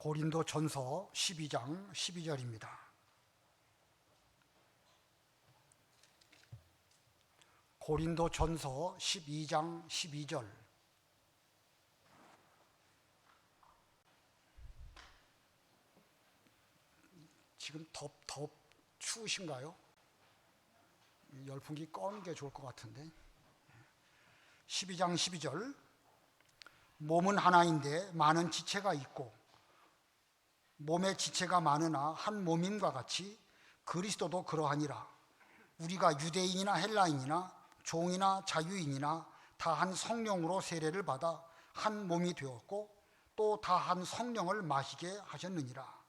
고린도전서 12장 12절입니다. 고린도전서 12장 12절. 지금 더 추우신가요? 열풍기 꺼는 게 좋을 것 같은데. 12장 12절. 몸은 하나인데 많은 지체가 있고 몸의 지체가 많으나 한 몸임과 같이 그리스도도 그러하니라. 우리가 유대인이나 헬라인이나 종이나 자유인이나 다 한 성령으로 세례를 받아 한 몸이 되었고 또 다 한 성령을 마시게 하셨느니라.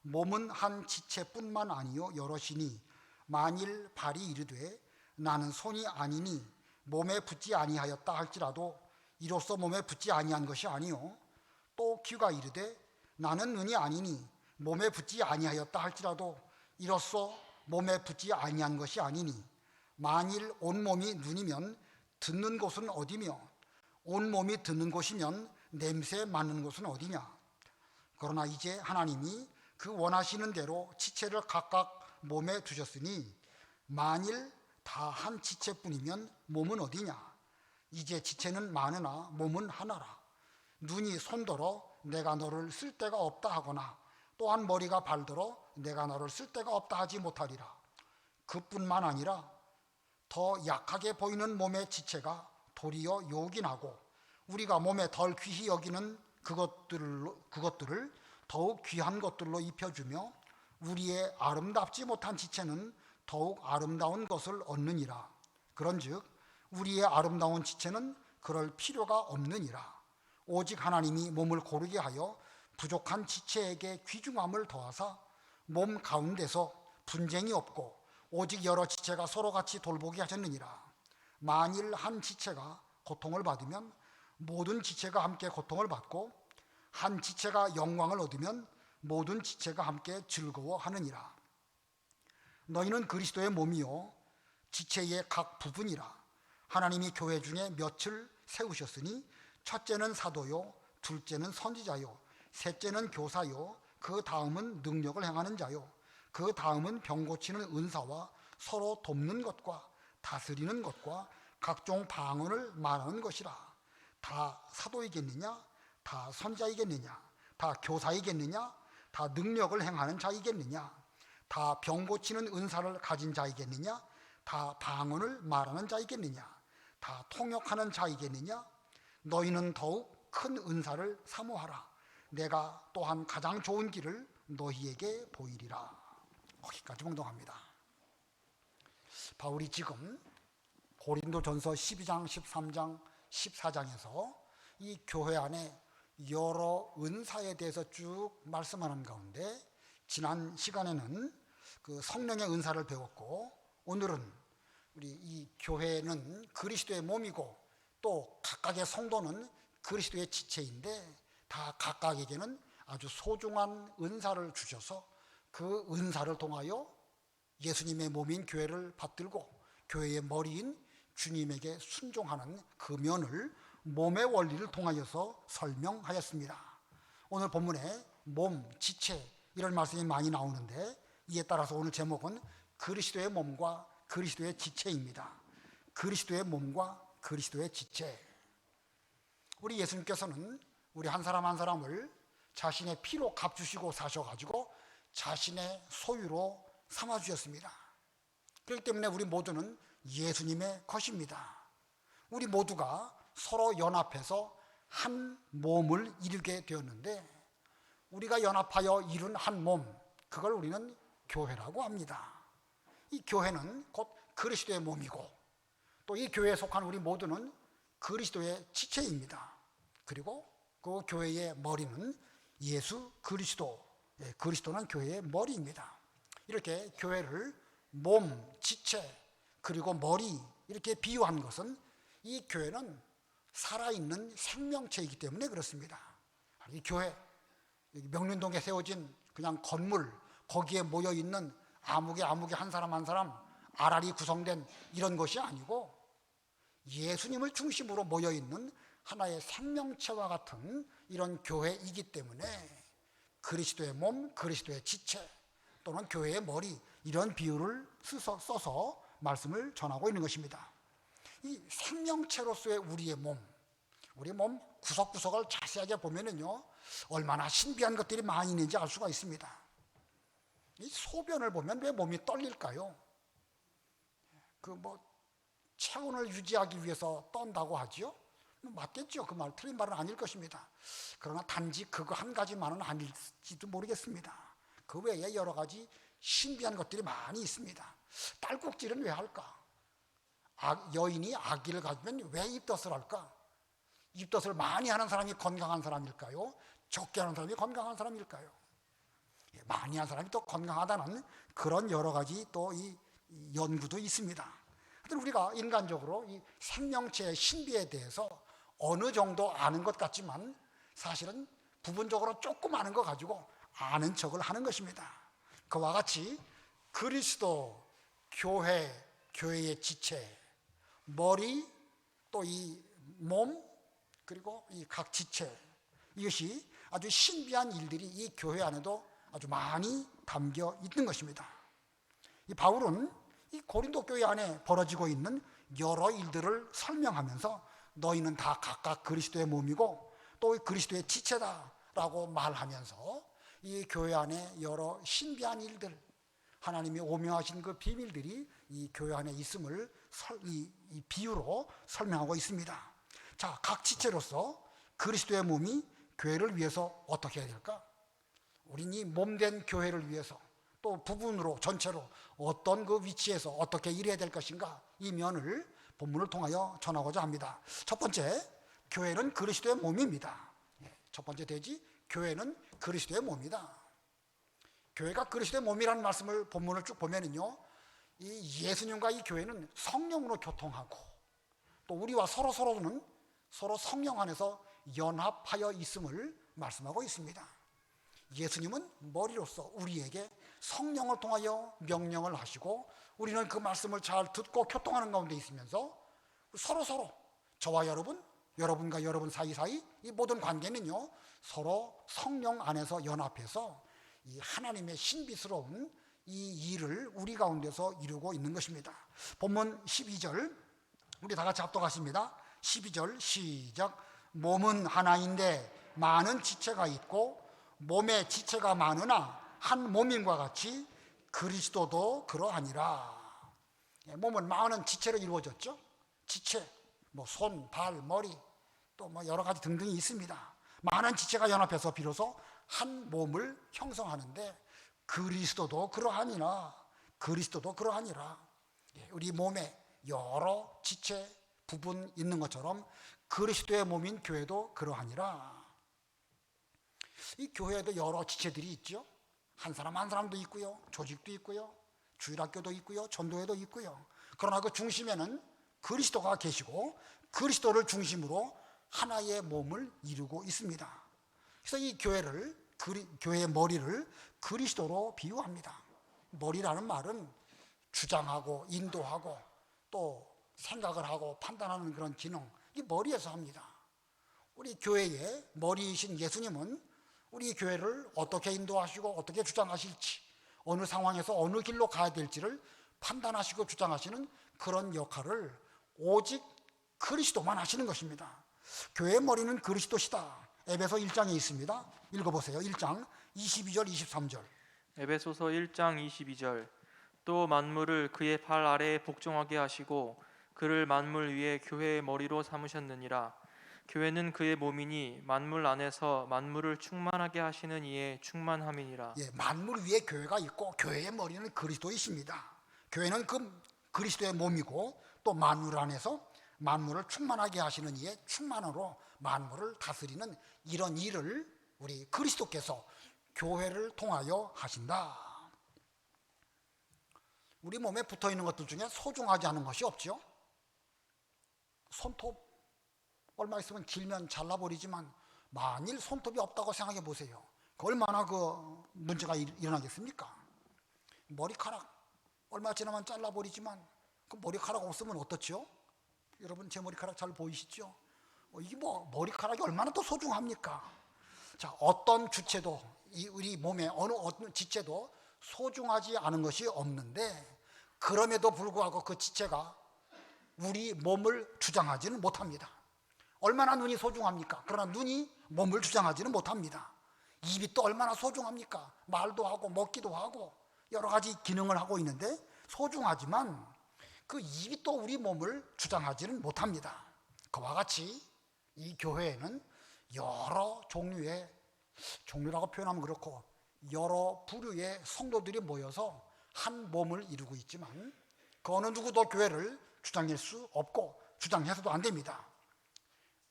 몸은 한 지체뿐만 아니요 여럿이니 만일 발이 이르되 나는 손이 아니니 몸에 붙지 아니하였다 할지라도 이로써 몸에 붙지 아니한 것이 아니요 또 귀가 이르되 나는 눈이 아니니 몸에 붙지 아니하였다 할지라도 이로써 몸에 붙지 아니한 것이 아니니 만일 온몸이 눈이면 듣는 곳은 어디며 온몸이 듣는 곳이면 냄새 맡는 곳은 어디냐. 그러나 이제 하나님이 그 원하시는 대로 지체를 각각 몸에 두셨으니 만일 다 한 지체뿐이면 몸은 어디냐. 이제 지체는 많으나 몸은 하나라. 눈이 손더러 내가 너를 쓸 데가 없다 하거나 또한 머리가 발더러 내가 너를 쓸 데가 없다 하지 못하리라. 그뿐만 아니라 더 약하게 보이는 몸의 지체가 도리어 요긴하고 우리가 몸에 덜 귀히 여기는 그것들을 더욱 귀한 것들로 입혀주며 우리의 아름답지 못한 지체는 더욱 아름다운 것을 얻느니라. 그런즉 우리의 아름다운 지체는 그럴 필요가 없느니라. 오직 하나님이 몸을 고르게 하여 부족한 지체에게 귀중함을 더하사 몸 가운데서 분쟁이 없고 오직 여러 지체가 서로 같이 돌보게 하셨느니라. 만일 한 지체가 고통을 받으면 모든 지체가 함께 고통을 받고 한 지체가 영광을 얻으면 모든 지체가 함께 즐거워하느니라. 너희는 그리스도의 몸이요 지체의 각 부분이라. 하나님이 교회 중에 몇을 세우셨으니 첫째는 사도요 둘째는 선지자요 셋째는 교사요 그 다음은 능력을 행하는 자요 그 다음은 병 고치는 은사와 서로 돕는 것과 다스리는 것과 각종 방언을 말하는 것이라. 다 사도이겠느냐? 다 선지자이겠느냐? 다 교사이겠느냐? 다 능력을 행하는 자이겠느냐? 다 병 고치는 은사를 가진 자이겠느냐? 다 방언을 말하는 자이겠느냐? 다 통역하는 자이겠느냐? 너희는 더욱 큰 은사를 사모하라. 내가 또한 가장 좋은 길을 너희에게 보이리라. 거기까지 봉독합니다. 바울이 지금 고린도전서 12장, 13장, 14장에서 이 교회 안에 여러 은사에 대해서 쭉 말씀하는 가운데 지난 시간에는 그 성령의 은사를 배웠고 오늘은 우리 이 교회는 그리스도의 몸이고 또 각각의 성도는 그리스도의 지체인데 다 각각에게는 아주 소중한 은사를 주셔서 그 은사를 통하여 예수님의 몸인 교회를 받들고 교회의 머리인 주님에게 순종하는 그 면을 몸의 원리를 통하여서 설명하였습니다. 오늘 본문에 몸, 지체 이런 말씀이 많이 나오는데 이에 따라서 오늘 제목은 그리스도의 몸과 그리스도의 지체입니다. 그리스도의 몸과 그리스도의 지체. 우리 예수님께서는 우리 한 사람 한 사람을 자신의 피로 값주시고 사셔가지고 자신의 소유로 삼아주셨습니다. 그렇기 때문에 우리 모두는 예수님의 것입니다. 우리 모두가 서로 연합해서 한 몸을 이루게 되었는데 우리가 연합하여 이룬 한 몸, 그걸 우리는 교회라고 합니다. 이 교회는 곧 그리스도의 몸이고 또 이 교회에 속한 우리 모두는 그리스도의 지체입니다. 그리고 그 교회의 머리는 예수 그리스도, 그리스도는 교회의 머리입니다. 이렇게 교회를 몸, 지체, 그리고 머리 이렇게 비유한 것은 이 교회는 살아있는 생명체이기 때문에 그렇습니다. 이 교회, 명륜동에 세워진 그냥 건물, 거기에 모여있는 아무개 한 사람 한 사람 알알이 구성된 이런 것이 아니고 예수님을 중심으로 모여있는 하나의 생명체와 같은 이런 교회이기 때문에 그리스도의 몸, 그리스도의 지체 또는 교회의 머리, 이런 비유를 써서 말씀을 전하고 있는 것입니다. 이 생명체로서의 우리의 몸, 우리 몸 구석구석을 자세하게 보면은요, 얼마나 신비한 것들이 많이 있는지 알 수가 있습니다. 이 소변을 보면 왜 몸이 떨릴까요? 체온을 유지하기 위해서 떤다고 하지요? 맞겠죠. 그 말 틀린 말은 아닐 것입니다. 그러나 단지 그거 한 가지만은 아닐지도 모르겠습니다. 그 외에 여러 가지 신비한 것들이 많이 있습니다. 딸꾹질은 왜 할까? 여인이 아기를 가지면 왜 입덧을 할까? 입덧을 많이 하는 사람이 건강한 사람일까요? 적게 하는 사람이 건강한 사람일까요? 많이 하는 사람이 또 건강하다는 그런 여러 가지 또 이 연구도 있습니다. 하여튼 우리가 인간적으로 이 생명체의 신비에 대해서 어느 정도 아는 것 같지만 사실은 부분적으로 조금 아는 거 가지고 아는 척을 하는 것입니다. 그와 같이 그리스도, 교회, 교회의 지체, 머리, 또 이 몸, 그리고 이 각 지체, 이것이 아주 신비한 일들이 이 교회 안에도 아주 많이 담겨 있는 것입니다. 이 바울은 이 고린도 교회 안에 벌어지고 있는 여러 일들을 설명하면서 너희는 다 각각 그리스도의 몸이고 또 그리스도의 지체다라고 말하면서 이 교회 안에 여러 신비한 일들, 하나님이 오명하신 그 비밀들이 이 교회 안에 있음을 이 비유로 설명하고 있습니다. 자, 각 지체로서 그리스도의 몸이 교회를 위해서 어떻게 해야 될까? 우린 이 몸된 교회를 위해서 또 부분으로 전체로 어떤 그 위치에서 어떻게 일해야 될 것인가, 이 면을 본문을 통하여 전하고자 합니다. 첫 번째, 교회는 그리스도의 몸입니다. 첫 번째 대지, 교회는 그리스도의 몸이다. 교회가 그리스도의 몸이라는 말씀을 본문을 쭉 보면은요, 이 예수님과 이 교회는 성령으로 교통하고 또 우리와 서로는 서로 성령 안에서 연합하여 있음을 말씀하고 있습니다. 예수님은 머리로서 우리에게 성령을 통하여 명령을 하시고 우리는 그 말씀을 잘 듣고 교통하는 가운데 있으면서 서로 저와 여러분, 여러분과 여러분 사이사이 이 모든 관계는요, 서로 성령 안에서 연합해서 이 하나님의 신비스러운 이 일을 우리 가운데서 이루고 있는 것입니다. 본문 12절 우리 다 같이 합독하십니다. 12절 시작. 몸은 하나인데 많은 지체가 있고 몸에 지체가 많으나 한 몸인과 같이 그리스도도 그러하니라. 몸은 많은 지체로 이루어졌죠. 지체, 손, 발, 머리, 또 여러 가지 등등이 있습니다. 많은 지체가 연합해서 비로소 한 몸을 형성하는데 그리스도도 그러하니라. 그리스도도 그러하니라. 우리 몸에 여러 지체, 부분 있는 것처럼 그리스도의 몸인 교회도 그러하니라. 이 교회에도 여러 지체들이 있죠. 한 사람 한 사람도 있고요, 조직도 있고요, 주일학교도 있고요, 전도회도 있고요. 그러나 그 중심에는 그리스도가 계시고 그리스도를 중심으로 하나의 몸을 이루고 있습니다. 그래서 이 교회의 머리를 그리스도로 비유합니다. 머리라는 말은 주장하고 인도하고 또 생각을 하고 판단하는 그런 기능, 이 머리에서 합니다. 우리 교회의 머리이신 예수님은 우리 교회를 어떻게 인도하시고 어떻게 주장하실지, 어느 상황에서 어느 길로 가야 될지를 판단하시고 주장하시는 그런 역할을 오직 그리스도만 하시는 것입니다. 교회의 머리는 그리스도시다. 에베소 1장에 있습니다. 읽어보세요. 1장 22절 23절. 에베소서 1장 22절. 또 만물을 그의 발 아래에 복종하게 하시고 그를 만물 위에 교회의 머리로 삼으셨느니라. 교회는 그의 몸이니 만물 안에서 만물을 충만하게 하시는 이의 충만함이니라. 만물 위에 교회가 있고 교회의 머리는 그리스도이십니다. 교회는 그리스도의 몸이고 또 만물 안에서 만물을 충만하게 하시는 이의 충만으로 만물을 다스리는 이런 일을 우리 그리스도께서 교회를 통하여 하신다. 우리 몸에 붙어있는 것들 중에 소중하지 않은 것이 없죠. 손톱 얼마 있으면 길면 잘라버리지만 만일 손톱이 없다고 생각해 보세요. 얼마나 그 문제가 일어나겠습니까? 머리카락 얼마 지나면 잘라버리지만 그 머리카락 없으면 어떻죠? 여러분 제 머리카락 잘 보이시죠? 이게 머리카락이 얼마나 또 소중합니까? 자, 어떤 주체도 우리 몸에 어느 지체도 소중하지 않은 것이 없는데, 그럼에도 불구하고 그 지체가 우리 몸을 주장하지는 못합니다. 얼마나 눈이 소중합니까? 그러나 눈이 몸을 주장하지는 못합니다. 입이 또 얼마나 소중합니까? 말도 하고 먹기도 하고 여러 가지 기능을 하고 있는데 소중하지만 그 입이 또 우리 몸을 주장하지는 못합니다. 그와 같이 이 교회에는 여러 종류라고 표현하면 그렇고 여러 부류의 성도들이 모여서 한 몸을 이루고 있지만 그 어느 누구도 교회를 주장할 수 없고 주장해서도 안 됩니다.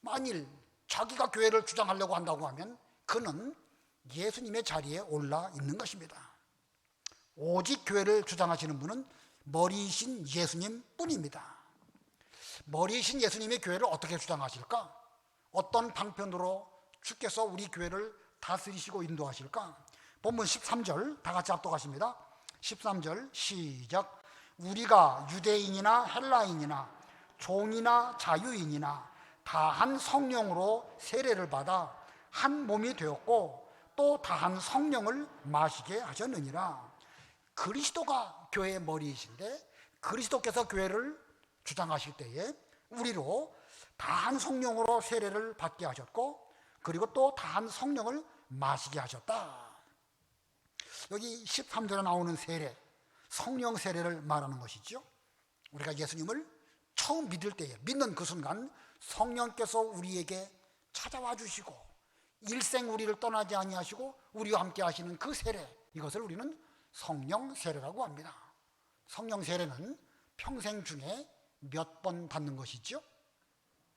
만일 자기가 교회를 주장하려고 한다고 하면 그는 예수님의 자리에 올라 있는 것입니다. 오직 교회를 주장하시는 분은 머리이신 예수님 뿐입니다. 머리이신 예수님의 교회를 어떻게 주장하실까? 어떤 방편으로 주께서 우리 교회를 다스리시고 인도하실까? 본문 13절 다 같이 합독하십니다. 13절 시작. 우리가 유대인이나 헬라인이나 종이나 자유인이나 다 한 성령으로 세례를 받아 한 몸이 되었고 또 다 한 성령을 마시게 하셨느니라. 그리스도가 교회의 머리이신데 그리스도께서 교회를 주장하실 때에 우리로 다 한 성령으로 세례를 받게 하셨고 그리고 또 다 한 성령을 마시게 하셨다. 여기 13절에 나오는 세례, 성령 세례를 말하는 것이죠. 우리가 예수님을 처음 믿을 때에 믿는 그 순간 성령께서 우리에게 찾아와 주시고 일생 우리를 떠나지 아니하시고 우리와 함께 하시는 그 세례, 이것을 우리는 성령 세례라고 합니다. 성령 세례는 평생 중에 몇 번 받는 것이죠?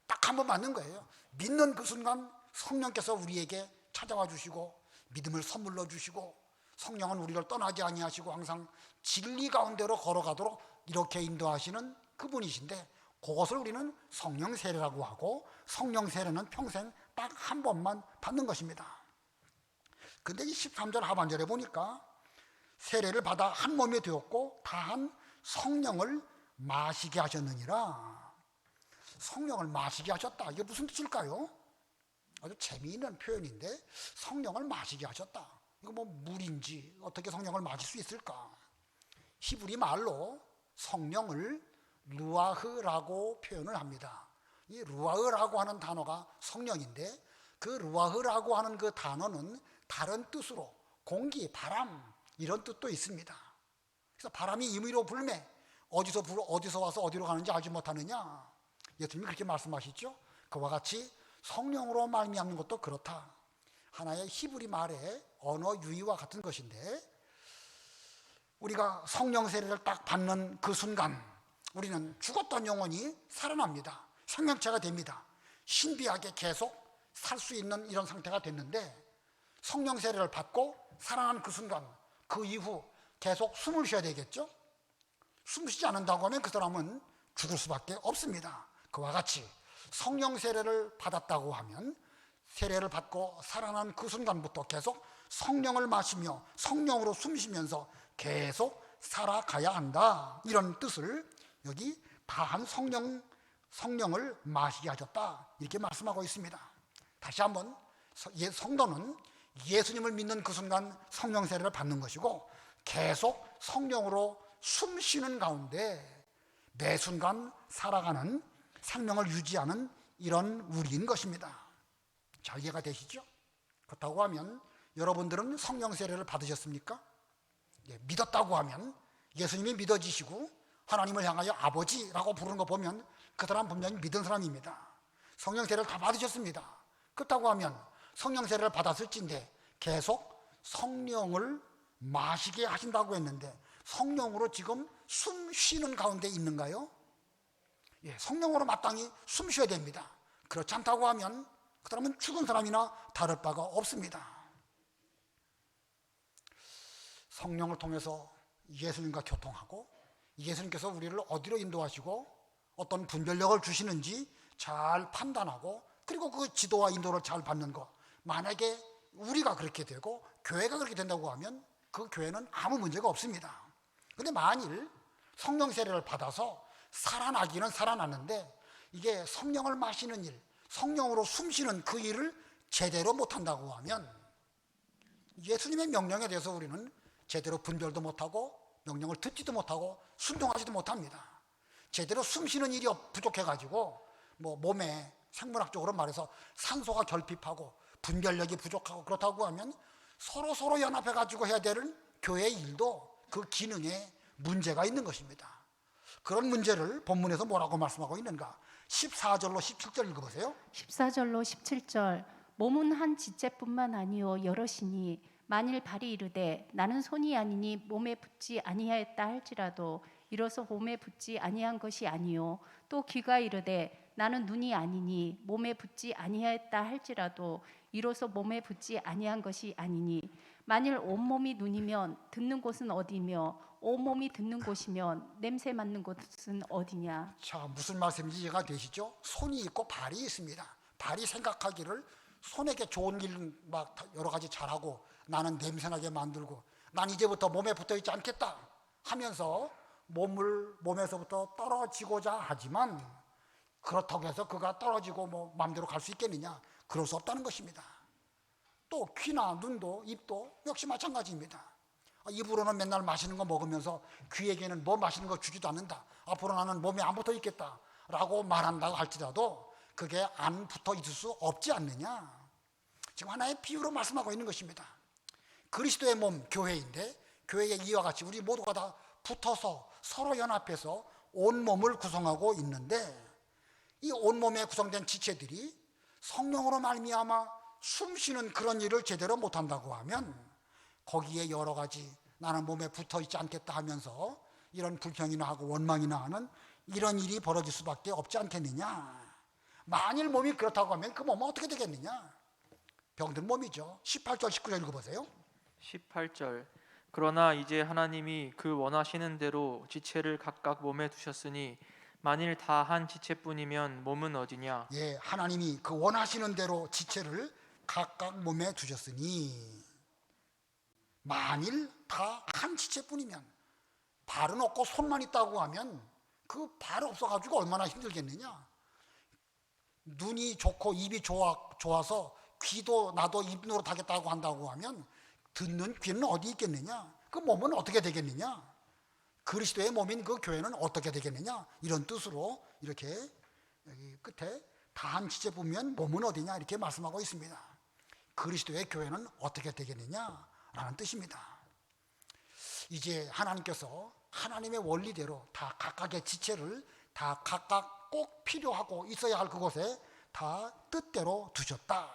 딱 한 번 받는 거예요. 믿는 그 순간 성령께서 우리에게 찾아와 주시고 믿음을 선물로 주시고 성령은 우리를 떠나지 아니하시고 항상 진리 가운데로 걸어가도록 이렇게 인도하시는 그분이신데 그것을 우리는 성령 세례라고 하고 성령 세례는 평생 딱 한 번만 받는 것입니다. 근데 이 13절 하반절에 보니까 세례를 받아 한 몸이 되었고 다 한 성령을 마시게 하셨느니라. 성령을 마시게 하셨다. 이게 무슨 뜻일까요? 아주 재미있는 표현인데 성령을 마시게 하셨다. 이거 뭐 물인지 어떻게 성령을 마실 수 있을까? 히브리 말로 성령을 루아흐라고 표현을 합니다. 이 루아흐라고 하는 단어가 성령인데 그 루아흐라고 하는 그 단어는 다른 뜻으로 공기, 바람 이런 뜻도 있습니다. 그래서 바람이 임의로 불매 어디서 와서 어디로 가는지 알지 못하느냐? 예수님이 그렇게 말씀하시죠. 그와 같이 성령으로 말미암는 것도 그렇다. 하나의 히브리 말의 언어 유희와 같은 것인데 우리가 성령 세례를 딱 받는 그 순간 우리는 죽었던 영혼이 살아납니다. 생명체가 됩니다. 신비하게 계속 살 수 있는 이런 상태가 됐는데 성령 세례를 받고 살아난 그 순간 그 이후 계속 숨을 쉬어야 되겠죠. 숨 쉬지 않는다고 하면 그 사람은 죽을 수밖에 없습니다. 그와 같이 성령 세례를 받았다고 하면 세례를 받고 살아난 그 순간부터 계속 성령을 마시며 성령으로 숨쉬면서 계속 살아가야 한다. 이런 뜻을 여기 다 한 성령을 마시게 하셨다. 이렇게 말씀하고 있습니다. 다시 한번 성도는 예수님을 믿는 그 순간 성령 세례를 받는 것이고 계속 성령으로 숨쉬는 가운데 매 순간 살아가는 생명을 유지하는 이런 우리인 것입니다. 잘 이해가 되시죠? 그렇다고 하면 여러분들은 성령 세례를 받으셨습니까? 믿었다고 하면 예수님이 믿어지시고 하나님을 향하여 아버지라고 부르는 거 보면 그 사람 분명히 믿은 사람입니다. 성령 세례를 다 받으셨습니다. 그렇다고 하면 성령 세례를 받았을진데 계속 성령을 마시게 하신다고 했는데 성령으로 지금 숨 쉬는 가운데 있는가요? 성령으로 마땅히 숨 쉬어야 됩니다. 그렇지 않다고 하면 그 사람은 죽은 사람이나 다를 바가 없습니다. 성령을 통해서 예수님과 교통하고 예수님께서 우리를 어디로 인도하시고 어떤 분별력을 주시는지 잘 판단하고 그리고 그 지도와 인도를 잘 받는 것. 만약에 우리가 그렇게 되고 교회가 그렇게 된다고 하면 그 교회는 아무 문제가 없습니다. 근데 만일 성령 세례를 받아서 살아나기는 살아났는데 이게 성령을 마시는 일, 성령으로 숨쉬는 그 일을 제대로 못한다고 하면 예수님의 명령에 대해서 우리는 제대로 분별도 못하고 명령을 듣지도 못하고 순종하지도 못합니다. 제대로 숨 쉬는 일이 부족해가지고 몸에 생물학적으로 말해서 산소가 결핍하고 분별력이 부족하고 그렇다고 하면 서로 연합해가지고 해야 되는 교회의 일도 그 기능에 문제가 있는 것입니다. 그런 문제를 본문에서 뭐라고 말씀하고 있는가? 14절로 17절 읽어보세요. 14절로 17절 몸은 한 지체뿐만 아니요 여럿이니 만일 발이 이르되 나는 손이 아니니 몸에 붙지 아니하였다 할지라도 이로써 몸에 붙지 아니한 것이 아니요 또 귀가 이르되 나는 눈이 아니니 몸에 붙지 아니하였다 할지라도 이로써 몸에 붙지 아니한 것이 아니니 만일 온몸이 눈이면 듣는 곳은 어디며 온몸이 듣는 곳이면 냄새 맡는 곳은 어디냐. 자, 무슨 말씀인지 이해가 되시죠? 손이 있고 발이 있습니다. 발이 생각하기를 손에게 좋은 일 막 여러 가지 잘하고 나는 냄새나게 만들고 난 이제부터 몸에 붙어 있지 않겠다 하면서 몸에서부터 떨어지고자 하지만 그렇다고 해서 그가 떨어지고 마음대로 갈 수 있겠느냐? 그럴 수 없다는 것입니다. 또 귀나 눈도 입도 역시 마찬가지입니다. 입으로는 맨날 맛있는 거 먹으면서 귀에게는 맛있는 거 주지도 않는다. 앞으로 나는 몸에 안 붙어 있겠다 라고 말한다고 할지라도 그게 안 붙어 있을 수 없지 않느냐. 지금 하나의 비유로 말씀하고 있는 것입니다. 그리스도의 몸 교회인데 교회에 이와 같이 우리 모두가 다 붙어서 서로 연합해서 온몸을 구성하고 있는데 이 온몸에 구성된 지체들이 성령으로 말미암아 숨쉬는 그런 일을 제대로 못한다고 하면 거기에 여러 가지 나는 몸에 붙어 있지 않겠다 하면서 이런 불평이나 하고 원망이나 하는 이런 일이 벌어질 수밖에 없지 않겠느냐. 만일 몸이 그렇다고 하면 그 몸은 어떻게 되겠느냐. 병든 몸이죠. 18절 19절 읽어보세요. 18절 그러나 이제 하나님이 그 원하시는 대로 지체를 각각 몸에 두셨으니 만일 다 한 지체뿐이면 몸은 어디냐. 예, 하나님이 그 원하시는 대로 지체를 각각 몸에 두셨으니 만일 다 한 지체뿐이면 발은 없고 손만 있다고 하면 그 발 없어가지고 얼마나 힘들겠느냐. 눈이 좋고 입이 좋아서 귀도 나도 입 노릇하겠다고 한다고 하면 듣는 귀는 어디 있겠느냐. 그 몸은 어떻게 되겠느냐. 그리스도의 몸인 그 교회는 어떻게 되겠느냐. 이런 뜻으로 이렇게 여기 끝에 다 한 지체뿐이면 몸은 어디냐 이렇게 말씀하고 있습니다. 그리스도의 교회는 어떻게 되겠느냐 라는 뜻입니다. 이제 하나님께서 하나님의 원리대로 다 각각의 지체를 다 각각 꼭 필요하고 있어야 할 그곳에 다 뜻대로 두셨다.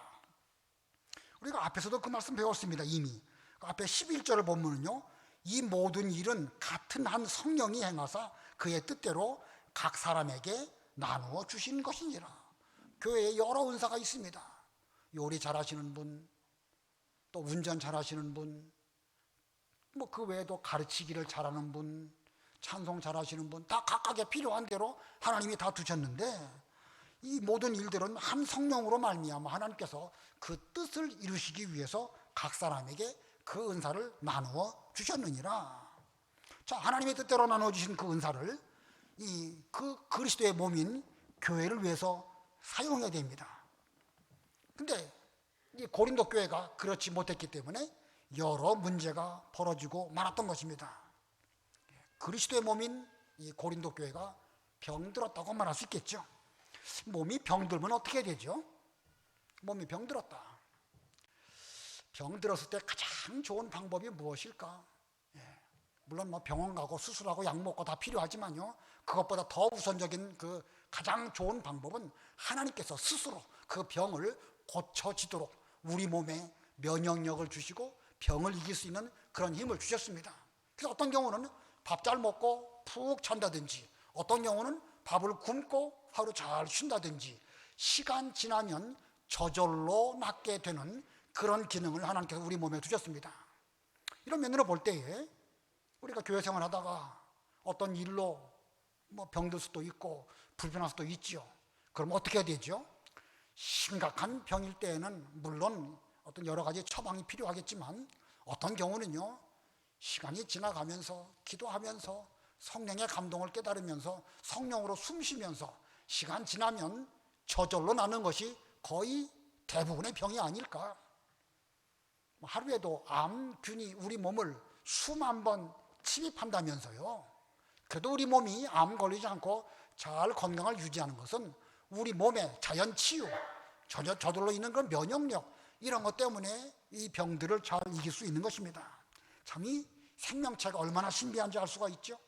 우리가 앞에서도 그 말씀 배웠습니다. 이미 앞에 11절을 보면요, 이 모든 일은 같은 한 성령이 행하사 그의 뜻대로 각 사람에게 나누어 주신 것이니라. 교회에 여러 은사가 있습니다. 요리 잘하시는 분, 또 운전 잘하시는 분, 그 외에도 가르치기를 잘하는 분, 찬송 잘하시는 분, 다 각각의 필요한 대로 하나님이 다 두셨는데 이 모든 일들은 한 성령으로 말미암아 하나님께서 그 뜻을 이루시기 위해서 각 사람에게 그 은사를 나누어 주셨느니라. 자, 하나님의 뜻대로 나누어 주신 그 은사를 그 그리스도의 몸인 교회를 위해서 사용해야 됩니다. 근데 이 고린도 교회가 그렇지 못했기 때문에 여러 문제가 벌어지고 말았던 것입니다. 그리스도의 몸인 이 고린도 교회가 병들었다고 말할 수 있겠죠. 몸이 병들면 어떻게 되죠? 몸이 병들었다. 병들었을 때 가장 좋은 방법이 무엇일까? 물론 병원 가고 수술하고 약 먹고 다 필요하지만요, 그것보다 더 우선적인 그 가장 좋은 방법은 하나님께서 스스로 그 병을 고쳐지도록 우리 몸에 면역력을 주시고 병을 이길 수 있는 그런 힘을 주셨습니다. 그래서 어떤 경우는 밥 잘 먹고 푹 잔다든지, 어떤 경우는 밥을 굶고 하루 잘 쉰다든지, 시간 지나면 저절로 낫게 되는 그런 기능을 하나님께서 우리 몸에 두셨습니다. 이런 면으로 볼 때에 우리가 교회 생활하다가 어떤 일로 병들 수도 있고 불편할 수도 있죠. 그럼 어떻게 해야 되죠? 심각한 병일 때에는 물론 어떤 여러 가지 처방이 필요하겠지만 어떤 경우는요, 시간이 지나가면서 기도하면서 성령의 감동을 깨달으면서 성령으로 숨쉬면서 시간 지나면 저절로 나는 것이 거의 대부분의 병이 아닐까. 하루에도 암균이 우리 몸을 수만 번 침입한다면서요. 그래도 우리 몸이 암 걸리지 않고 잘 건강을 유지하는 것은 우리 몸의 자연 치유, 저절로 있는 그런 면역력, 이런 것 때문에 이 병들을 잘 이길 수 있는 것입니다. 참 이 생명체가 얼마나 신비한지 알 수가 있죠.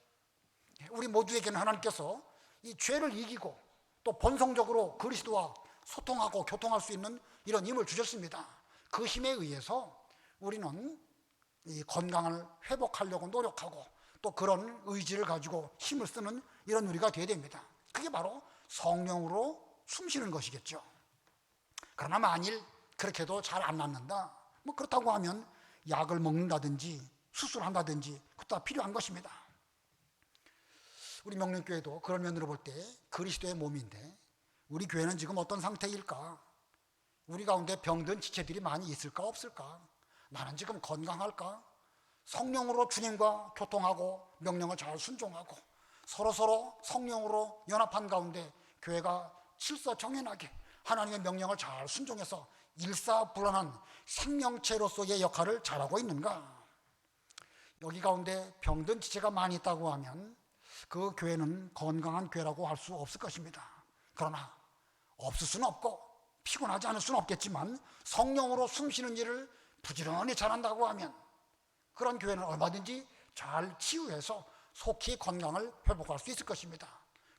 우리 모두에게는 하나님께서 이 죄를 이기고 또 본성적으로 그리스도와 소통하고 교통할 수 있는 이런 힘을 주셨습니다. 그 힘에 의해서 우리는 이 건강을 회복하려고 노력하고 또 그런 의지를 가지고 힘을 쓰는 이런 우리가 되어야 됩니다. 그게 바로 성령으로 숨쉬는 것이겠죠. 그러나 만일 그렇게도 잘 안 낫는다, 뭐 그렇다고 하면 약을 먹는다든지 수술한다든지 그것도 다 필요한 것입니다. 우리 명령교회도 그런 면으로 볼 때 그리스도의 몸인데 우리 교회는 지금 어떤 상태일까? 우리 가운데 병든 지체들이 많이 있을까 없을까? 나는 지금 건강할까? 성령으로 주님과 교통하고 명령을 잘 순종하고 서로 성령으로 연합한 가운데 교회가 질서정연하게 하나님의 명령을 잘 순종해서 일사불란한 생명체로서의 역할을 잘하고 있는가? 여기 가운데 병든 지체가 많이 있다고 하면 그 교회는 건강한 교회라고 할 수 없을 것입니다. 그러나 없을 수는 없고 피곤하지 않을 수는 없겠지만 성령으로 숨쉬는 일을 부지런히 잘한다고 하면 그런 교회는 얼마든지 잘 치유해서 속히 건강을 회복할 수 있을 것입니다.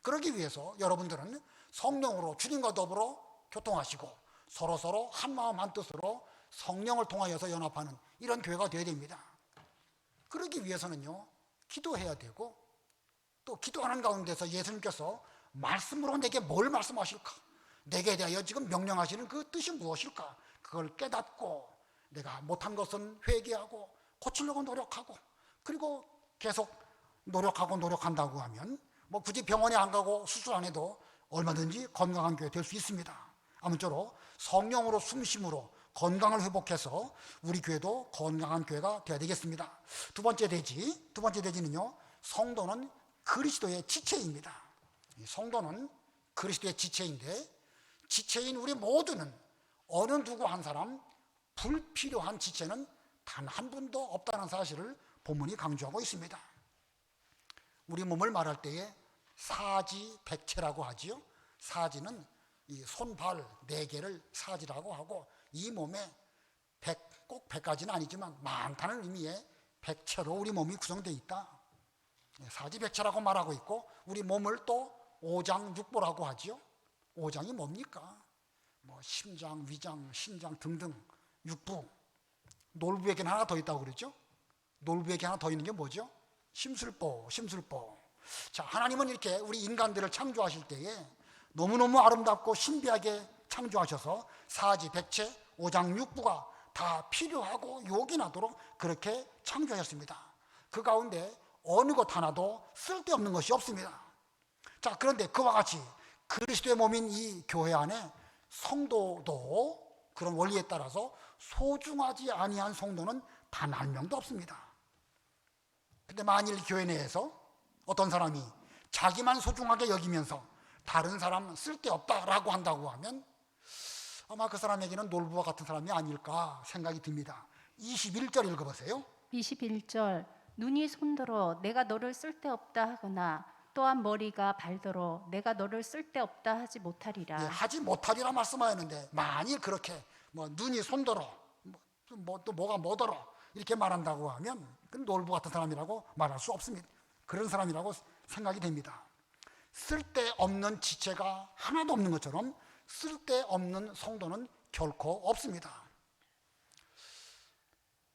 그러기 위해서 여러분들은 성령으로 주님과 더불어 교통하시고 서로 한마음 한뜻으로 성령을 통하여서 연합하는 이런 교회가 되어야 됩니다. 그러기 위해서는요, 기도해야 되고 또 기도하는 가운데서 예수님께서 말씀으로 내게 뭘 말씀하실까? 내게 대하여 지금 명령하시는 그 뜻이 무엇일까? 그걸 깨닫고 내가 못한 것은 회개하고 고치려고 노력하고 그리고 계속 노력한다고 하면 뭐 굳이 병원에 안 가고 수술 안 해도 얼마든지 건강한 교회 될 수 있습니다. 아무쪼록 성령으로 숨심으로 건강을 회복해서 우리 교회도 건강한 교회가 되어야 되겠습니다. 두 번째 대지는요, 성도는 그리스도의 지체입니다. 성도는 그리스도의 지체인데 지체인 우리 모두는 어느 누구 한 사람 불필요한 지체는 단 한 분도 없다는 사실을 본문이 강조하고 있습니다. 우리 몸을 말할 때에 사지백체라고 하지요. 사지는 이 손발 4개를 사지라고 하고 이 몸에 꼭 100가지는 아니지만 많다는 의미의 백체로 우리 몸이 구성되어 있다. 사지백체라고 말하고 있고 우리 몸을 또 오장육부라고 하지요. 오장이 뭡니까? 뭐 심장, 위장, 신장 등등 육부. 놀부에게는 하나 더 있다고 그러죠. 놀부에게 하나 더 있는 게 뭐죠? 심술보. 자, 하나님은 이렇게 우리 인간들을 창조하실 때에 너무너무 아름답고 신비하게 창조하셔서 사지, 백체, 오장육부가 다 필요하고 요긴하도록 그렇게 창조하셨습니다. 그 가운데 어느 것 하나도 쓸데없는 것이 없습니다. 자, 그런데 그와 같이 그리스도의 몸인 이 교회 안에 성도도 그런 원리에 따라서 소중하지 아니한 성도는 단 한 명도 없습니다. 근데 만일 교회 내에서 어떤 사람이 자기만 소중하게 여기면서 다른 사람 쓸데없다라고 한다고 하면 아마 그 사람에게는 놀부와 같은 사람이 아닐까 생각이 듭니다. 21절 읽어보세요. 21절 눈이 손들어 내가 너를 쓸데없다 하거나 또한 머리가 발들어 내가 너를 쓸데없다 하지 못하리라. 예, 하지 못하리라 말씀하였는데 만일 그렇게 뭐 눈이 손들어 또 뭐가 뭐더러 이렇게 말한다고 하면 그건 놀부 같은 사람이라고 말할 수 없습니다. 그런 사람이라고 생각이 됩니다. 쓸데없는 지체가 하나도 없는 것처럼 쓸데없는 성도는 결코 없습니다.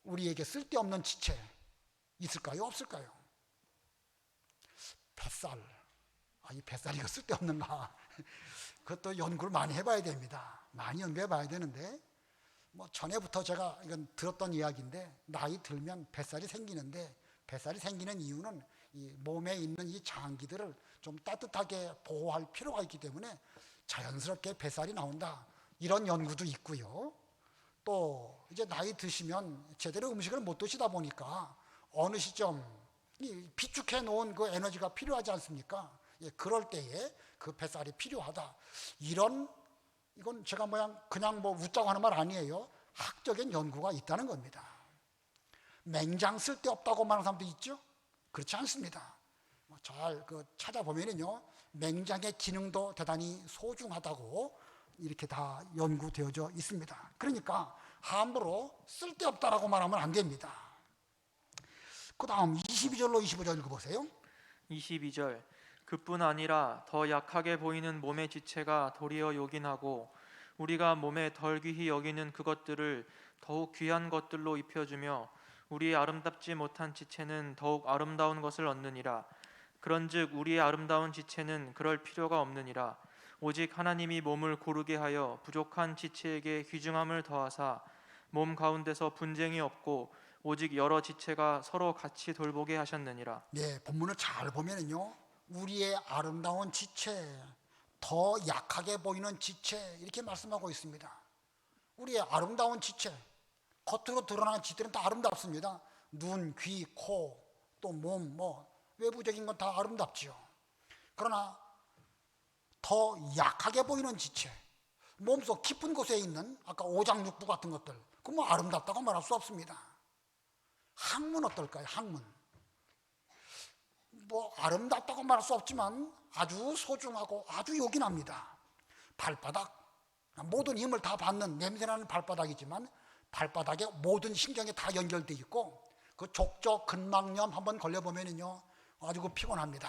우리에게 쓸데없는 지체 있을까요? 없을까요? 뱃살. 이 뱃살이 쓸데없는가? 그것도 연구를 많이 해봐야 됩니다. 많이 연구해봐야 되는데 뭐 전에부터 제가 이건 들었던 이야기인데 나이 들면 뱃살이 생기는데 뱃살이 생기는 이유는 이 몸에 있는 이 장기들을 좀 따뜻하게 보호할 필요가 있기 때문에 자연스럽게 뱃살이 나온다. 이런 연구도 있고요. 또 이제 나이 드시면 제대로 음식을 못 드시다 보니까 어느 시점 이 비축해 놓은 그 에너지가 필요하지 않습니까? 예, 그럴 때에 그 뱃살이 필요하다. 이건 제가 그냥 뭐 웃자고 하는 말 아니에요. 학적인 연구가 있다는 겁니다. 맹장 쓸데없다고 말하는 사람도 있죠? 그렇지 않습니다. 잘 찾아보면은요, 맹장의 기능도 대단히 소중하다고 이렇게 다 연구되어져 있습니다. 그러니까 함부로 쓸데없다라고 말하면 안 됩니다. 그 다음 22절로 25절 읽어보세요. 22절 그뿐 아니라 더 약하게 보이는 몸의 지체가 도리어 요긴하고 우리가 몸에 덜 귀히 여기는 그것들을 더욱 귀한 것들로 입혀주며 우리의 아름답지 못한 지체는 더욱 아름다운 것을 얻느니라. 그런즉 우리의 아름다운 지체는 그럴 필요가 없느니라. 오직 하나님이 몸을 고르게 하여 부족한 지체에게 귀중함을 더하사 몸 가운데서 분쟁이 없고 오직 여러 지체가 서로 같이 돌보게 하셨느니라. 네, 본문을 잘 보면은요, 우리의 아름다운 지체, 더 약하게 보이는 지체 이렇게 말씀하고 있습니다. 우리의 아름다운 지체, 겉으로 드러나는 지체는 다 아름답습니다. 눈, 귀, 코, 또 몸, 외부적인 건 다 아름답지요. 그러나 더 약하게 보이는 지체, 몸속 깊은 곳에 있는 아까 오장육부 같은 것들, 그건 아름답다고 말할 수 없습니다. 항문 어떨까요? 항문. 아름답다고 말할 수 없지만 아주 소중하고 아주 요긴합니다. 발바닥, 모든 힘을 다 받는 냄새나는 발바닥이지만 발바닥에 모든 신경이 다 연결돼 있고 그 족저 근막염 한번 걸려보면은요, 아주 피곤합니다.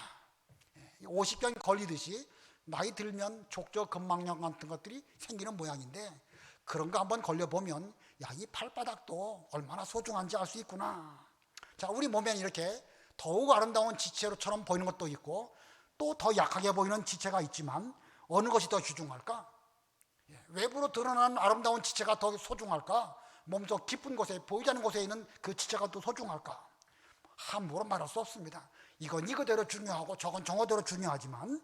50병이 걸리듯이 나이 들면 족저 근막염 같은 것들이 생기는 모양인데, 그런 거 한번 걸려보면 이 발바닥도 얼마나 소중한지 알 수 있구나. 자, 우리 몸에는 이렇게 더욱 아름다운 지체로처럼 보이는 것도 있고 또 더 약하게 보이는 지체가 있지만 어느 것이 더 귀중할까? 외부로 드러나는 아름다운 지체가 더 소중할까? 몸속 깊은 곳에 보이지 않는 곳에 있는 그 지체가 더 소중할까? 함부로 말할 수 없습니다. 이건 이거대로 중요하고 저건 저거대로 중요하지만,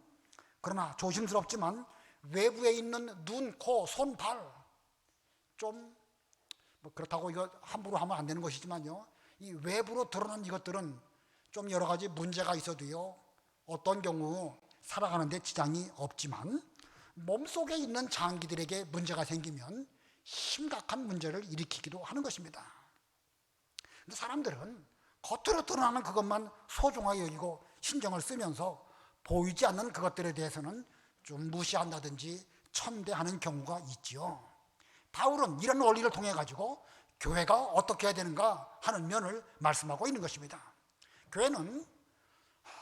그러나 조심스럽지만 외부에 있는 눈, 코, 손, 발 좀 그렇다고 이거 함부로 하면 안 되는 것이지만요, 이 외부로 드러난 이것들은 좀 여러 가지 문제가 있어도요, 어떤 경우 살아가는데 지장이 없지만 몸속에 있는 장기들에게 문제가 생기면 심각한 문제를 일으키기도 하는 것입니다. 근데 사람들은 겉으로 드러나는 그것만 소중하게 여기고 신경을 쓰면서 보이지 않는 그것들에 대해서는 좀 무시한다든지 천대하는 경우가 있지요. 바울은 이런 원리를 통해 가지고 교회가 어떻게 해야 되는가 하는 면을 말씀하고 있는 것입니다. 교회는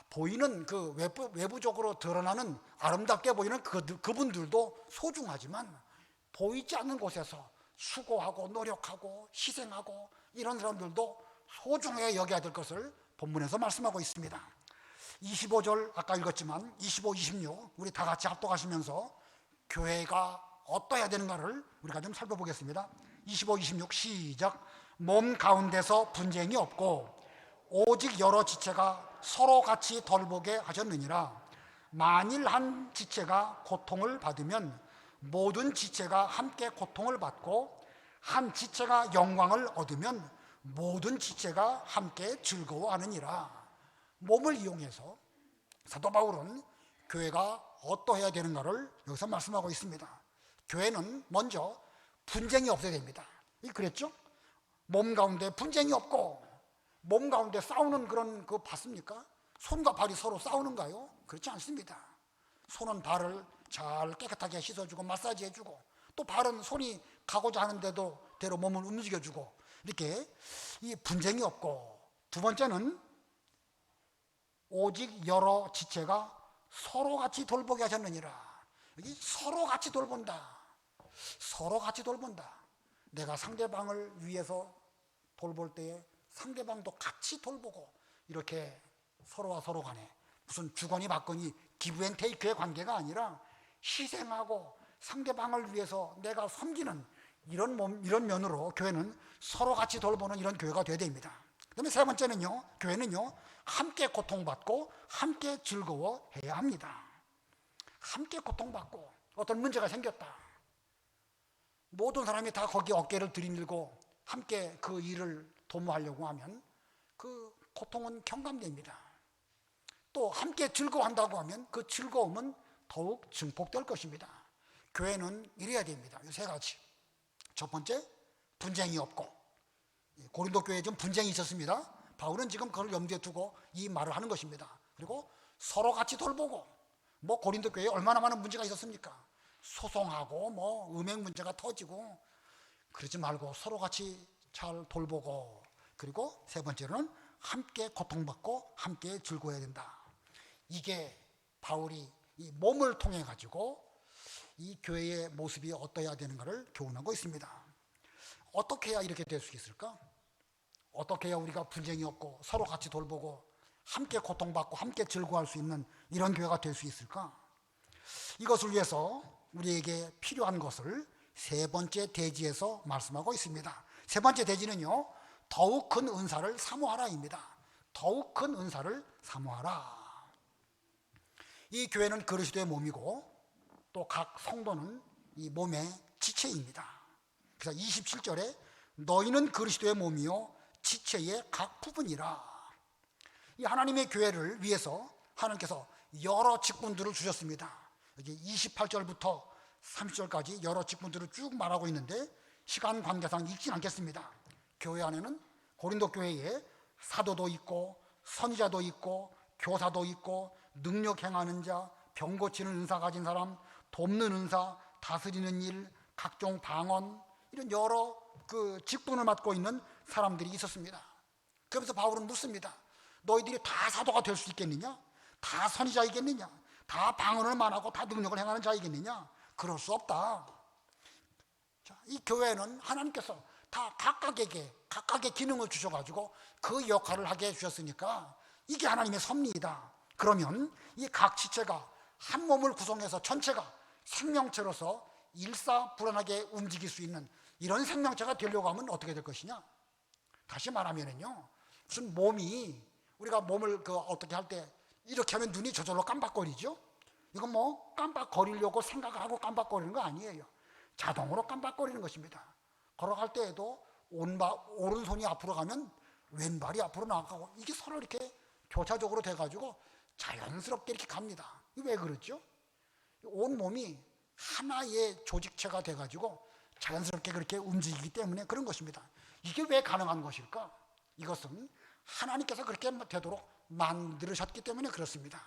보이는 그 외부적으로 드러나는 아름답게 보이는 그분들도 소중하지만 보이지 않는 곳에서 수고하고 노력하고 희생하고 이런 사람들도 소중하게 여겨야 될 것을 본문에서 말씀하고 있습니다. 25절 아까 읽었지만 25, 26 우리 다 같이 합독하시면서 교회가 어떠해야 되는가를 우리가 좀 살펴보겠습니다. 25, 26 시작. 몸 가운데서 분쟁이 없고 오직 여러 지체가 서로 같이 돌보게 하셨느니라. 만일 한 지체가 고통을 받으면 모든 지체가 함께 고통을 받고 한 지체가 영광을 얻으면 모든 지체가 함께 즐거워하느니라. 몸을 이용해서 사도 바울은 교회가 어떠해야 되는가를 여기서 말씀하고 있습니다. 교회는 먼저 분쟁이 없어야 됩니다. 그랬죠? 몸 가운데 분쟁이 없고 몸 가운데 싸우는 그런 거 봤습니까? 손과 발이 서로 싸우는가요? 그렇지 않습니다. 손은 발을 잘 깨끗하게 씻어주고 마사지해주고 또 발은 손이 가고자 하는 대로 몸을 움직여주고 이렇게 이 분쟁이 없고, 두 번째는 오직 여러 지체가 서로 같이 돌보게 하셨느니라. 여기 서로 같이 돌본다. 서로 같이 돌본다. 내가 상대방을 위해서 돌볼 때에 상대방도 같이 돌보고 이렇게 서로와 서로 간에 무슨 주거니 받거니 기브앤테이크의 관계가 아니라 희생하고 상대방을 위해서 내가 섬기는 이런 면으로 교회는 서로 같이 돌보는 이런 교회가 되어야 됩니다. 그다음에 세 번째는요, 교회는요 함께 고통받고 함께 즐거워해야 합니다. 함께 고통받고 어떤 문제가 생겼다. 모든 사람이 다 거기에 어깨를 들이밀고 함께 그 일을 도모하려고 하면 그 고통은 경감됩니다. 또 함께 즐거워한다고 하면 그 즐거움은 더욱 증폭될 것입니다. 교회는 이래야 됩니다. 이 세 가지. 첫 번째, 분쟁이 없고, 고린도 교회에 좀 분쟁이 있었습니다. 바울은 지금 그걸 염두에 두고 이 말을 하는 것입니다. 그리고 서로 같이 돌보고, 뭐 고린도 교회에 얼마나 많은 문제가 있었습니까? 소송하고 뭐 음행 문제가 터지고, 그러지 말고 서로 같이 잘 돌보고, 그리고 세 번째로는 함께 고통받고 함께 즐거워야 된다. 이게 바울이 이 몸을 통해 가지고 이 교회의 모습이 어떠해야 되는가를 교훈하고 있습니다. 어떻게 해야 이렇게 될 수 있을까? 어떻게 해야 우리가 분쟁이 없고 서로 같이 돌보고 함께 고통받고 함께 즐거워할 수 있는 이런 교회가 될 수 있을까? 이것을 위해서 우리에게 필요한 것을 세 번째 대지에서 말씀하고 있습니다. 세 번째 대지는요, 더욱 큰 은사를 사모하라입니다. 더욱 큰 은사를 사모하라. 이 교회는 그리스도의 몸이고 또 각 성도는 이 몸의 지체입니다. 그래서 27절에 너희는 그리스도의 몸이요 지체의 각 부분이라. 이 하나님의 교회를 위해서 하나님께서 여러 직분들을 주셨습니다. 여기 28절부터 30절까지 여러 직분들을 쭉 말하고 있는데 시간 관계상 읽진 않겠습니다. 교회 안에는 고린도 교회에 사도도 있고 선지자도 있고 교사도 있고 능력 행하는 자, 병 고치는 은사 가진 사람, 돕는 은사, 다스리는 일, 각종 방언, 이런 여러 그 직분을 맡고 있는 사람들이 있었습니다. 그러면서 바울은 묻습니다. 너희들이 다 사도가 될 수 있겠느냐? 다 선지자이겠느냐? 다 방언을만 하고 다 능력을 행하는 자이겠느냐? 그럴 수 없다. 자, 이 교회는 하나님께서 다 각각의 기능을 주셔가지고 그 역할을 하게 해주셨으니까 이게 하나님의 섭리이다. 그러면 이 각 지체가 한 몸을 구성해서 전체가 생명체로서 일사불란하게 움직일 수 있는 이런 생명체가 되려고 하면 어떻게 될 것이냐? 다시 말하면은요, 무슨 몸이 우리가 몸을 어떻게 할 때 이렇게 하면 눈이 저절로 깜빡거리죠? 이건 뭐 깜빡거리려고 생각하고 깜빡거리는 거 아니에요. 자동으로 깜빡거리는 것입니다. 걸어갈 때에도 오른손이 앞으로 가면 왼발이 앞으로 나가고 이게 서로 이렇게 교차적으로 돼가지고 자연스럽게 이렇게 갑니다. 이게 왜 그렇죠? 온 몸이 하나의 조직체가 돼가지고 자연스럽게 그렇게 움직이기 때문에 그런 것입니다. 이게 왜 가능한 것일까? 이것은 하나님께서 그렇게 되도록 만드셨기 때문에 그렇습니다.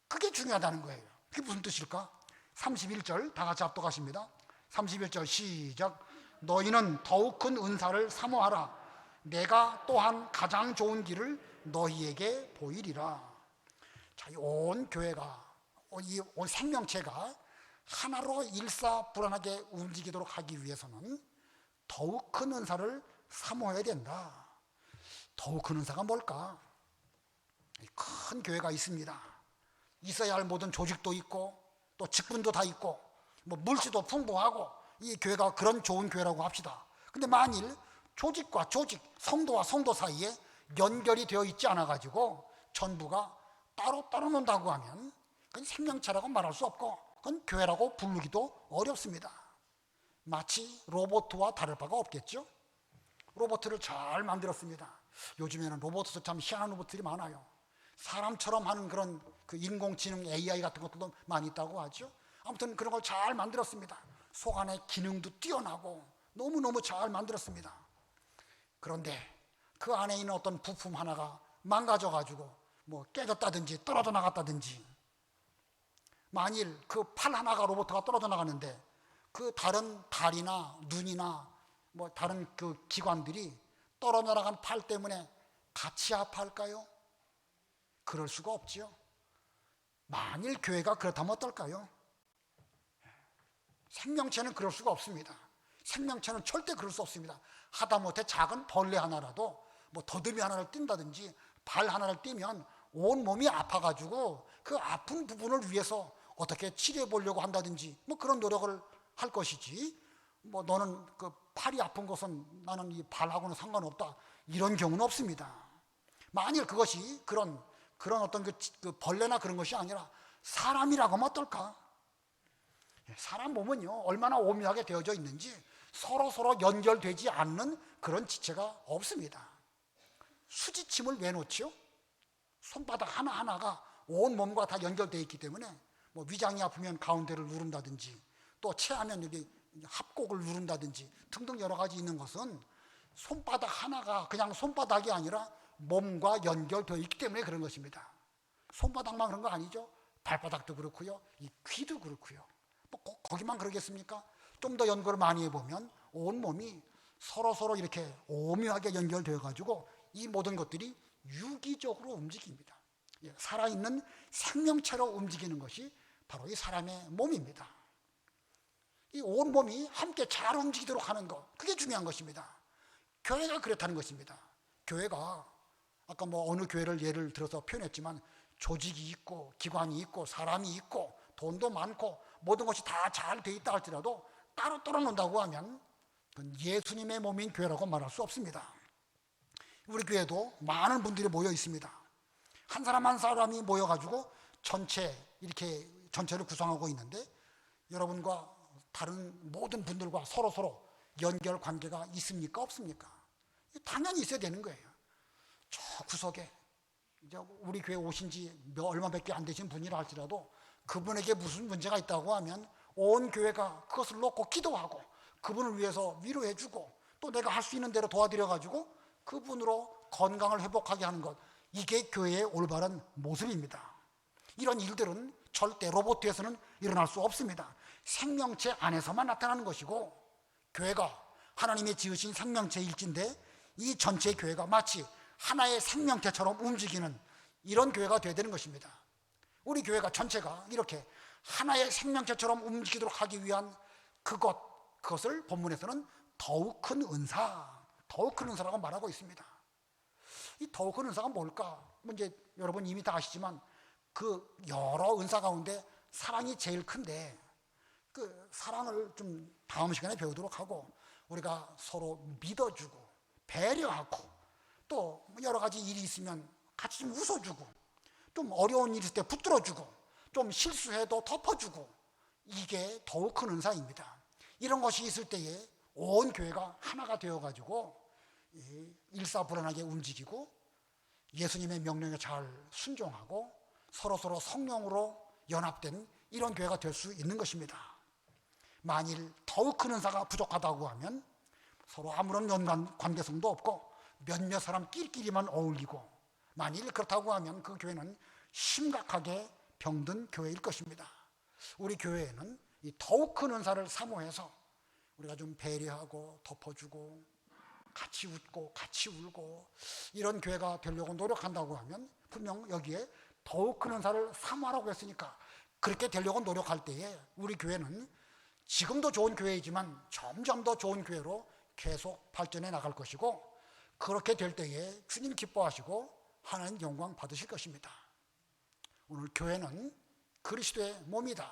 그게 중요하다는 거예요. 그게 무슨 뜻일까? 31절 다 같이 합독하십니다. 31절 시작. 너희는 더욱 큰 은사를 사모하라. 내가 또한 가장 좋은 길을 너희에게 보이리라. 자, 온 교회가, 이 온 생명체가 하나로 일사불란하게 움직이도록 하기 위해서는 더욱 큰 은사를 사모해야 된다. 더욱 큰 은사가 뭘까? 큰 교회가 있습니다. 있어야 할 모든 조직도 있고 또 직분도 다 있고 뭐 물질도 풍부하고 이 교회가 그런 좋은 교회라고 합시다. 근데 만일 조직과 조직, 성도와 성도 사이에 연결이 되어 있지 않아 가지고 전부가 따로 논다고 하면 그건 생명체라고 말할 수 없고 그건 교회라고 부르기도 어렵습니다. 마치 로봇과 다를 바가 없겠죠. 로봇을 잘 만들었습니다. 요즘에는 로봇에서 참 희한한 로봇들이 많아요. 사람처럼 하는 그런 그 인공지능 AI 같은 것들도 많이 있다고 하죠. 아무튼 그런 걸 잘 만들었습니다. 속 안에 기능도 뛰어나고 너무너무 잘 만들었습니다. 그런데 그 안에 있는 어떤 부품 하나가 망가져가지고 뭐 깨졌다든지 떨어져 나갔다든지, 만일 그 팔 하나가 로봇가 떨어져 나가는데 그 다른 다리나 눈이나 뭐 다른 그 기관들이 떨어져 나간 팔 때문에 같이 아파할까요? 그럴 수가 없지요. 만일 교회가 그렇다면 어떨까요? 생명체는 그럴 수가 없습니다. 생명체는 절대 그럴 수 없습니다. 하다못해 작은 벌레 하나라도 뭐 더듬이 하나를 띈다든지 발 하나를 띄면 온 몸이 아파가지고 그 아픈 부분을 위해서 어떻게 치료해 보려고 한다든지 뭐 그런 노력을 할 것이지, 뭐 너는 그 팔이 아픈 것은 나는 이 발하고는 상관없다 이런 경우는 없습니다. 만일 그것이 그런 어떤 그 벌레나 그런 것이 아니라 사람이라고 하면 어떨까? 사람 몸은요 얼마나 오묘하게 되어져 있는지 서로 연결되지 않는 그런 지체가 없습니다. 수지침을 왜 놓죠? 손바닥 하나하나가 온 몸과 다 연결되어 있기 때문에 뭐 위장이 아프면 가운데를 누른다든지 또 체하면 여기 합곡을 누른다든지 등등 여러 가지 있는 것은 손바닥 하나가 그냥 손바닥이 아니라 몸과 연결되어 있기 때문에 그런 것입니다. 손바닥만 그런 거 아니죠. 발바닥도 그렇고요, 이 귀도 그렇고요. 뭐 거기만 그러겠습니까? 좀 더 연구를 많이 해보면 온 몸이 서로 이렇게 오묘하게 연결되어 가지고 이 모든 것들이 유기적으로 움직입니다. 살아있는 생명체로 움직이는 것이 바로 이 사람의 몸입니다. 이 온 몸이 함께 잘 움직이도록 하는 것, 그게 중요한 것입니다. 교회가 그렇다는 것입니다. 교회가 아까 뭐 어느 교회를 예를 들어서 표현했지만 조직이 있고 기관이 있고 사람이 있고 돈도 많고 모든 것이 다 잘 돼 있다 할지라도 따로 떨어놓는다고 하면 그건 예수님의 몸인 교회라고 말할 수 없습니다. 우리 교회도 많은 분들이 모여 있습니다. 한 사람 한 사람이 모여가지고 이렇게 전체를 구성하고 있는데 여러분과 다른 모든 분들과 서로 연결 관계가 있습니까? 없습니까? 당연히 있어야 되는 거예요. 저 구석에 이제 우리 교회 오신 지 얼마밖에 안 되신 분이라 할지라도 그분에게 무슨 문제가 있다고 하면 온 교회가 그것을 놓고 기도하고 그분을 위해서 위로해주고 또 내가 할 수 있는 대로 도와드려가지고 그분으로 건강을 회복하게 하는 것, 이게 교회의 올바른 모습입니다. 이런 일들은 절대 로봇에서는 일어날 수 없습니다. 생명체 안에서만 나타나는 것이고 교회가 하나님의 지으신 생명체일진데 이 전체 교회가 마치 하나의 생명체처럼 움직이는 이런 교회가 되어야 되는 것입니다. 우리 교회가 전체가 이렇게 하나의 생명체처럼 움직이도록 하기 위한 그것을 본문에서는 더욱 큰 은사라고 말하고 있습니다. 이 더욱 큰 은사가 뭘까? 이제 여러분 이미 다 아시지만 그 여러 은사 가운데 사랑이 제일 큰데 그 사랑을 좀 다음 시간에 배우도록 하고 우리가 서로 믿어주고 배려하고 또 여러 가지 일이 있으면 같이 좀 웃어주고 좀 어려운 일 있을 때 붙들어주고 좀 실수해도 덮어주고 이게 더욱 큰 은사입니다. 이런 것이 있을 때에 온 교회가 하나가 되어가지고 일사불란하게 움직이고 예수님의 명령에 잘 순종하고 서로 성령으로 연합된 이런 교회가 될 수 있는 것입니다. 만일 더욱 큰 은사가 부족하다고 하면 서로 아무런 관계성도 없고 몇몇 사람 끼리끼리만 어울리고 만일 그렇다고 하면 그 교회는 심각하게 병든 교회일 것입니다. 우리 교회에는 이 더욱 큰 은사를 사모해서 우리가 좀 배려하고 덮어주고 같이 웃고 같이 울고 이런 교회가 되려고 노력한다고 하면 분명 여기에 더욱 큰 은사를 사모하라고 했으니까 그렇게 되려고 노력할 때에 우리 교회는 지금도 좋은 교회이지만 점점 더 좋은 교회로 계속 발전해 나갈 것이고 그렇게 될 때에 주님 기뻐하시고 하나님 영광 받으실 것입니다. 오늘 교회는 그리스도의 몸이다.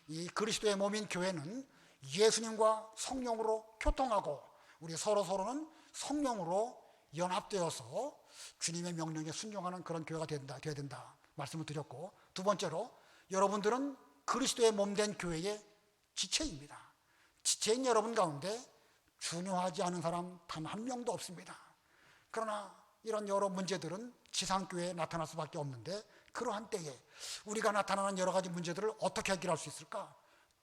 이 그리스도의 몸인 교회는 예수님과 성령으로 교통하고 우리 서로는 성령으로 연합되어서 주님의 명령에 순종하는 그런 교회가 되어야 된다 말씀을 드렸고 두 번째로 여러분들은 그리스도의 몸된 교회의 지체입니다. 지체인 여러분 가운데 중요하지 않은 사람 단 한 명도 없습니다. 그러나 이런 여러 문제들은 지상교회에 나타날 수밖에 없는데 그러한 때에 우리가 나타나는 여러 가지 문제들을 어떻게 해결할 수 있을까?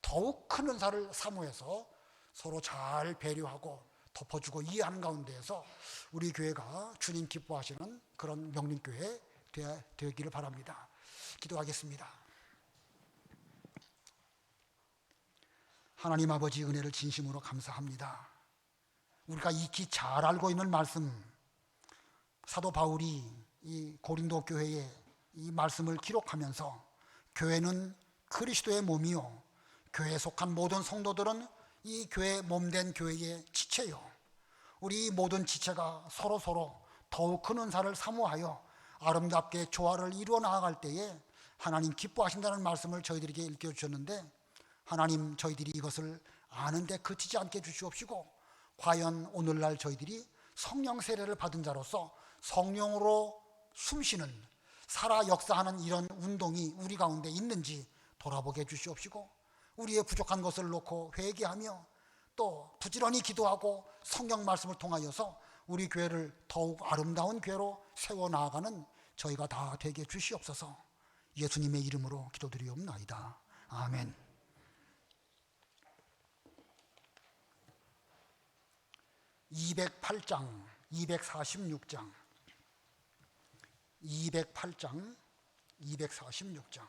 더욱 큰 은사를 사모해서 서로 잘 배려하고 덮어주고 이해하는 가운데에서 우리 교회가 주님 기뻐하시는 그런 명림교회 되기를 바랍니다. 기도하겠습니다. 하나님 아버지 은혜를 진심으로 감사합니다. 우리가 익히 잘 알고 있는 말씀, 사도 바울이 이 고린도 교회에 이 말씀을 기록하면서 교회는 그리스도의 몸이요 교회에 속한 모든 성도들은 이 교회 몸된 교회의 지체요 우리 모든 지체가 서로 더욱 큰 은사를 사모하여 아름답게 조화를 이루어 나아갈 때에 하나님 기뻐하신다는 말씀을 저희들에게 일깨워주셨는데 하나님 저희들이 이것을 아는데 그치지 않게 해주시옵시고 과연 오늘날 저희들이 성령 세례를 받은 자로서 성령으로 숨쉬는 살아 역사하는 이런 운동이 우리 가운데 있는지 돌아보게 해주시옵시고 우리의 부족한 것을 놓고 회개하며 또 부지런히 기도하고 성경 말씀을 통하여서 우리 교회를 더욱 아름다운 교회로 세워나가는 저희가 다 되게 해주시옵소서. 예수님의 이름으로 기도드리옵나이다. 아멘. 208장, 246장, 208장, 246장.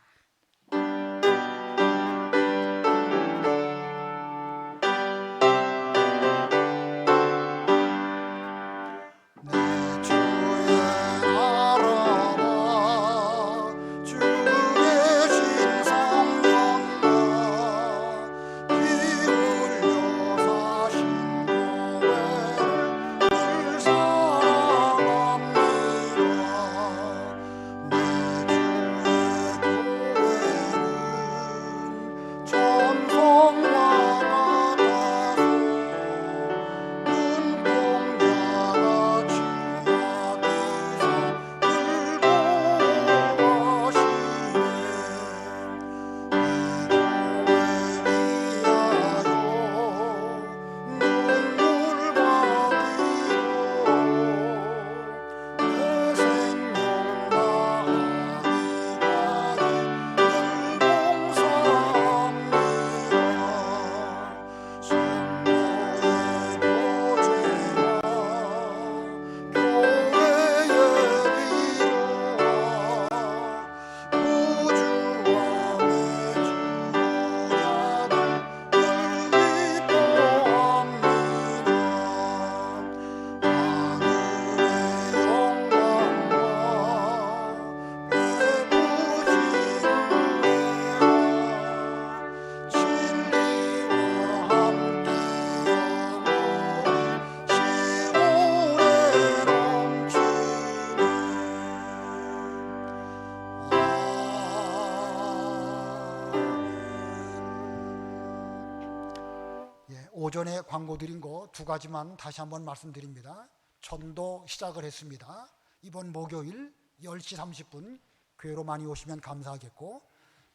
오전에 광고 드린 거 두 가지만 다시 한번 말씀드립니다. 전도 시작을 했습니다. 이번 목요일 10시 30분 교회로 많이 오시면 감사하겠고,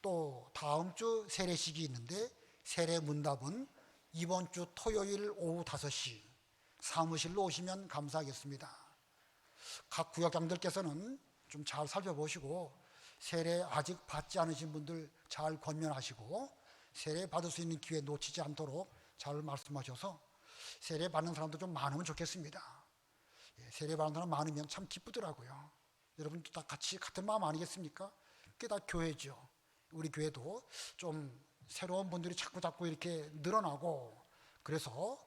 또 다음 주 세례식이 있는데 세례 문답은 이번 주 토요일 오후 5시 사무실로 오시면 감사하겠습니다. 각 구역장들께서는 좀 잘 살펴보시고 세례 아직 받지 않으신 분들 잘 권면하시고 세례 받을 수 있는 기회 놓치지 않도록 잘 말씀하셔서 세례 받는 사람도 좀 많으면 좋겠습니다. 세례 받는 사람 많으면 참 기쁘더라고요. 여러분도 다 같이 같은 마음 아니겠습니까? 그게 다 교회죠. 우리 교회도 좀 새로운 분들이 자꾸 이렇게 늘어나고, 그래서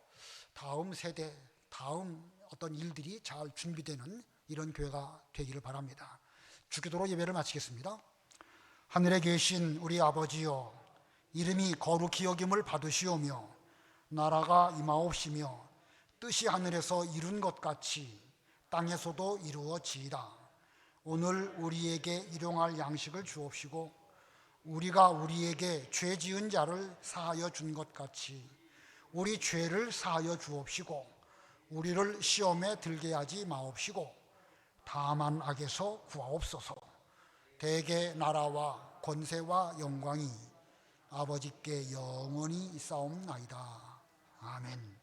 다음 세대, 다음 어떤 일들이 잘 준비되는 이런 교회가 되기를 바랍니다. 주기도로 예배를 마치겠습니다. 하늘에 계신 우리 아버지여, 이름이 거룩히 여김을 받으시오며 나라가 임하옵시며 뜻이 하늘에서 이룬 것 같이 땅에서도 이루어지이다. 오늘 우리에게 일용할 양식을 주옵시고 우리가 우리에게 죄 지은 자를 사하여 준 것 같이 우리 죄를 사하여 주옵시고 우리를 시험에 들게 하지 마옵시고 다만 악에서 구하옵소서. 대개 나라와 권세와 영광이 아버지께 영원히 있사옵나이다. 아멘.